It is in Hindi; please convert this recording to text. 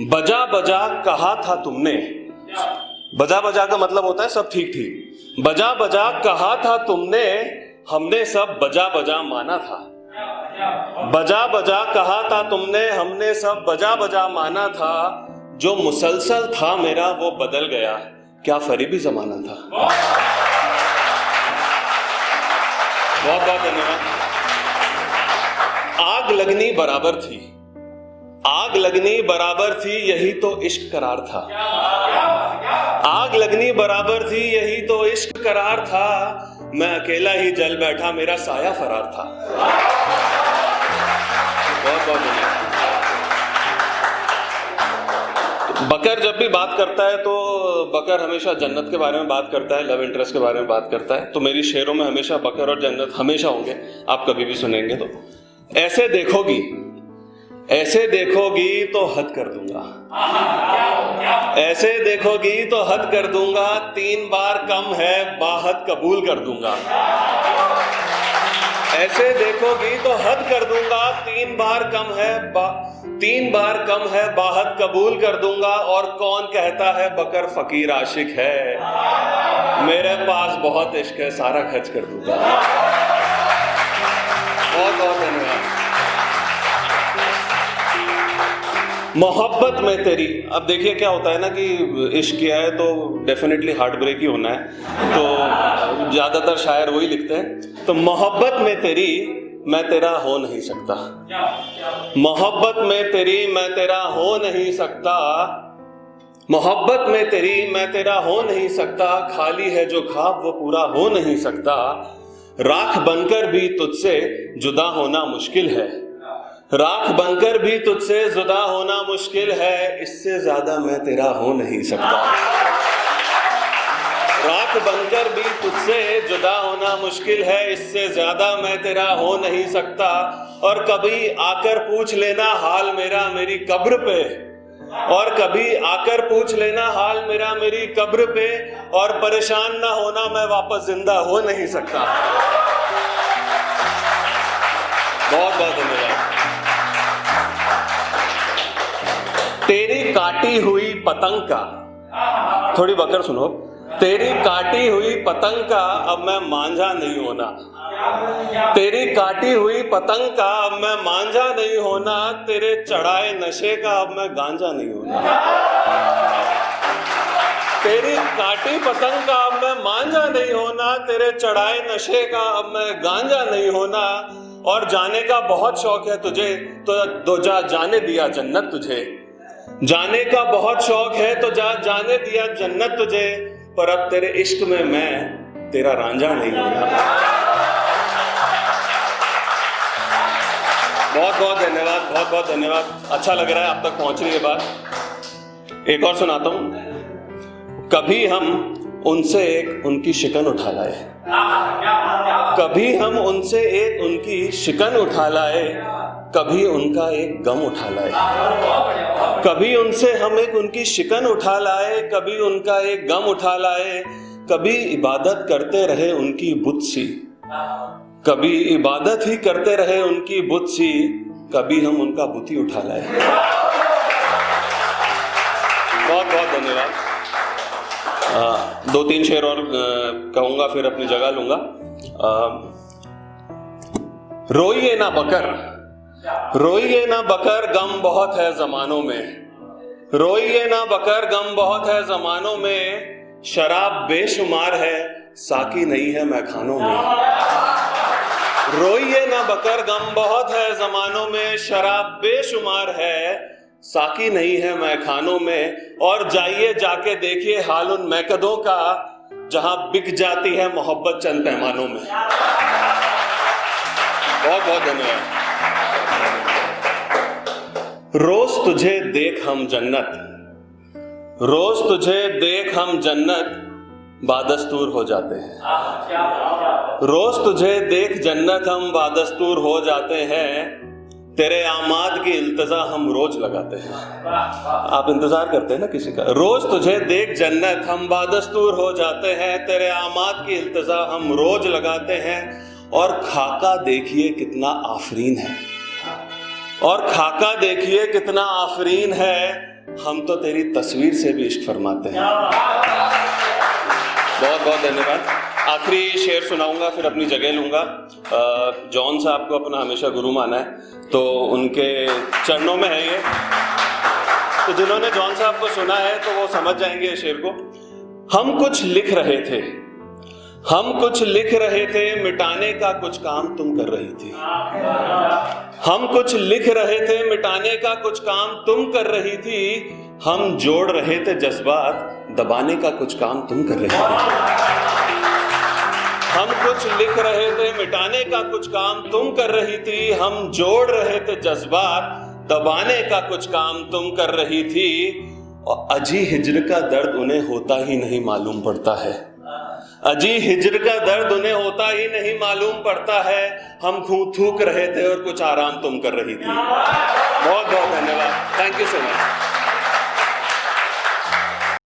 बजा बजा कहा था तुमने, बजा बजा का मतलब होता है सब ठीक ठीक। बजा बजा कहा था तुमने, हमने सब बजा बजा माना था। बजा बजा कहा था तुमने, हमने सब बजा बजा माना था। जो मुसलसल था मेरा वो बदल गया, क्या फरीबी जमाना था। बहुत बहुत धन्यवाद। आग लगनी बराबर थी, आग लगनी बराबर थी, यही तो इश्क करार था। आग लगनी बराबर थी, यही तो इश्क करार था। मैं अकेला ही जल बैठा, मेरा साया फरार था। बहुत बहुत धन्यवाद। बकर जब भी बात करता है तो बकर हमेशा जन्नत के बारे में बात करता है, लव इंटरेस्ट के बारे में बात करता है। तो मेरी शेरों में हमेशा बकर और जन्नत हमेशा होंगे, आप कभी भी सुनेंगे तो। ऐसे देखोगी, ऐसे देखोगी तो हद कर दूंगा, ऐसे देखोगी तो हद कर दूंगा। 3 बार कम है, बाहद कबूल कर दूंगा। ऐसे देखोगी तो हद कर दूंगा, 3 बार कम है, 3 बार कम है, बाहद कबूल कर दूंगा। और कौन कहता है बकर फकीर आशिक है, मेरे पास बहुत इश्क है, सारा खर्च कर दूंगा। बहुत बहुत धन्यवाद। मोहब्बत में तेरी, अब देखिए क्या होता है ना कि इश्क किया है तो डेफिनेटली हार्ट ब्रेक ही होना है, तो ज्यादातर शायर वही लिखते हैं। तो मोहब्बत में तेरी मैं तेरा हो नहीं सकता, मोहब्बत में तेरी मैं तेरा हो नहीं सकता, मोहब्बत में तेरी मैं तेरा हो नहीं सकता। खाली है जो ख्वाब वो पूरा हो नहीं सकता। राख बनकर भी तुझसे जुदा होना मुश्किल है, राख बनकर भी तुझसे जुदा होना मुश्किल है। इससे ज्यादा मैं तेरा हो नहीं सकता। राख बनकर भी तुझसे जुदा होना मुश्किल है, इससे ज्यादा मैं तेरा हो नहीं सकता। और कभी आकर पूछ लेना हाल मेरा मेरी कब्र पे, और कभी आकर पूछ लेना हाल मेरा मेरी कब्र पे। और परेशान ना होना, मैं वापस जिंदा हो नहीं सकता। बहुत बहुत धन्यवाद। तेरी काटी हुई पतंग का, थोड़ी बकर सुनो। तेरी काटी हुई पतंग का अब मैं मांझा नहीं होना, तेरी काटी हुई पतंग का अब मैं मांझा नहीं होना। तेरे चढ़ाए नशे का अब मैं गांजा नहीं होना। तेरी काटी पतंग का अब मैं मांझा नहीं होना, तेरे चढ़ाए नशे का अब मैं गांजा नहीं होना। और जाने का बहुत शौक है तुझे तो जा जाने दिया जन्नत तुझे, जाने का बहुत शौक है तो जा जाने दिया जन्नत तुझे। पर अब तेरे इश्क में मैं तेरा रांझा नहीं होना। बहुत बहुत धन्यवाद, बहुत बहुत धन्यवाद। अच्छा लग रहा है आप तक पहुंच रही है बात। एक और सुनाता हूं। कभी हम उनसे एक उनकी शिकन उठा लाए, कभी हम उनसे एक उनकी शिकन उठा लाए, कभी उनका एक गम उठा लाए। कभी उनसे हम एक उनकी शिकन उठा लाए, कभी उनका एक गम उठा लाए। कभी इबादत करते रहे उनकी बुत सी, कभी इबादत ही करते रहे उनकी बुत सी, कभी हम उनका बुत ही उठा लाए। बहुत बहुत धन्यवाद। 2-3 शेर और कहूंगा, फिर अपनी जगह लूंगा। रोइए ना बकर, रोइए ना बकर, गम बहुत है जमानों में, रोइए ना बकर, गम बहुत है जमानों में। शराब बेशुमार है, साकी नहीं है मैखानों में। रोइए ना बकर, गम बहुत है जमानों में, शराब बेशुमार है, साकी नहीं है मैखानों में। और जाइए जाके देखिए हाल उन मैकदों का, जहां बिक जाती है मोहब्बत चंद पैमानों में। बहुत बहुत धन्यवाद। रोज तुझे देख हम जन्नत, रोज तुझे देख हम जन्नत, बादस्तूर हो जाते हैं। रोज तुझे देख जन्नत हम बादस्तूर हो जाते हैं। तेरे आमाद की इल्तजा हम रोज लगाते हैं। आप इंतजार करते हैं ना किसी का। रोज तुझे देख जन्नत हम बादस्तूर हो जाते हैं, तेरे आमाद की इल्तजा हम रोज लगाते हैं। और खाका देखिए कितना आफरीन है, और खाका देखिए कितना आफरीन है। हम तो तेरी तस्वीर से भी इश्क फरमाते हैं। बहुत बहुत धन्यवाद। आखिरी शेर सुनाऊंगा, फिर अपनी जगह लूंगा। जॉन साहब को अपना हमेशा गुरु माना है, तो उनके चरणों में है ये। तो जिन्होंने जॉन साहब को सुना है तो वो समझ जाएंगे इस शेर को। हम कुछ लिख रहे थे, हम कुछ लिख रहे थे, मिटाने का कुछ काम तुम कर रही थी। हम कुछ लिख रहे थे, मिटाने का कुछ काम तुम कर रही थी। हम जोड़ रहे थे जज्बात, दबाने का कुछ काम तुम कर रही थी। हम कुछ लिख रहे थे, मिटाने का कुछ काम तुम कर रही थी। हम जोड़ रहे थे जज्बात, दबाने का कुछ काम तुम कर रही थी। और अजी हिज्र का दर्द उन्हें होता ही नहीं मालूम पड़ता है। अजी हिज्र का दर्द उन्हें होता ही नहीं मालूम पड़ता है। हम थूक रहे थे और कुछ आराम तुम कर रही थी। बहुत बहुत धन्यवाद। Thank you so much.